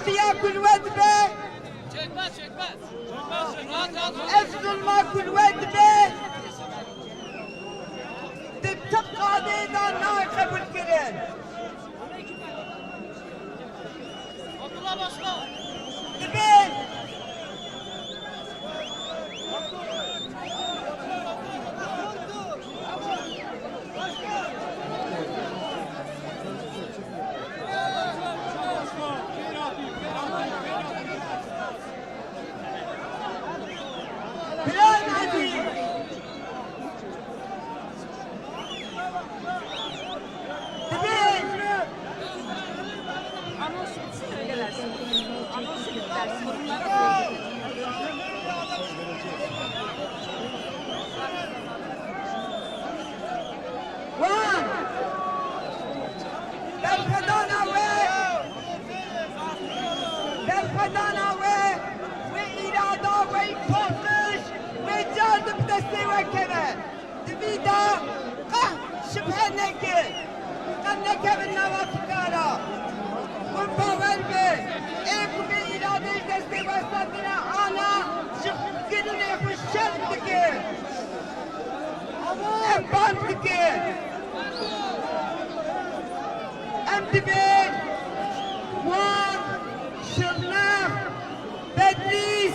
Şartiya kulvedbe Çekmez. ezulma kulvedbe tıkkadeyden ne kabul kirin. Abdullah Başkan. Dibin Plan aziz. Dibin Anons söylersin. Anons edersin. One. Derfedana ve irada ve korkuş ve cazip desteği ve kere. Divida şüphe neke. Kanneke bin navafikara. Kurbaver be. Ek ve irade desteği ve satına ana şüphe kuşşer dike. Eban dike. Emdibin. One. Şırnak. Bedlis.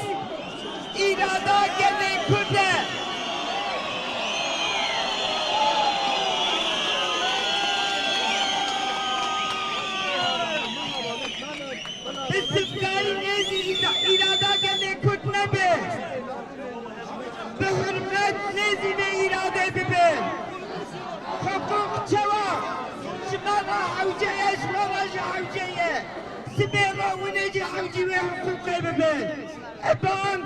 İrada gene kurde. İstifkari nezi irada gene kurtne be. Bi hürmet nezi ne irade bibe. Hukuk çeva. Şımara havceye, şımara havceye. Sibera ونجي حوجي وحقوق ببين ابان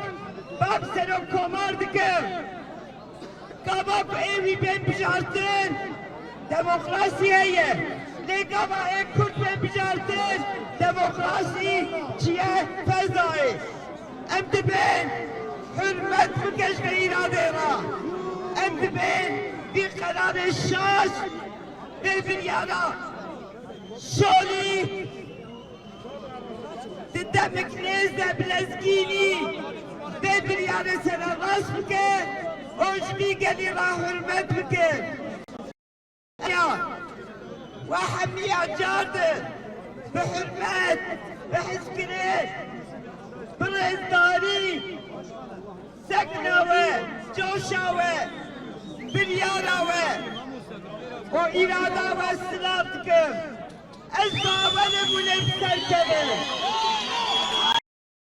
باب سرو كومار دكر كاباب ايوي بين بجارتين ديمقراسية لقابا اي كرد بين بجارتين ديمقراسي چيه فزاي ام دبين حرمت بكش غير عديرا ام دبين بقرار الشاش بالبريانا شولي Demek nezle bilezgini ve bir yere sana rast bike ojmi geli ra hürmet bike ya ve hamiya cardı ve hürmet ve hizkini bir izdari sekna ve coşa ve bir yara ve o irada ve silah tıkım ez davene bu nefser kere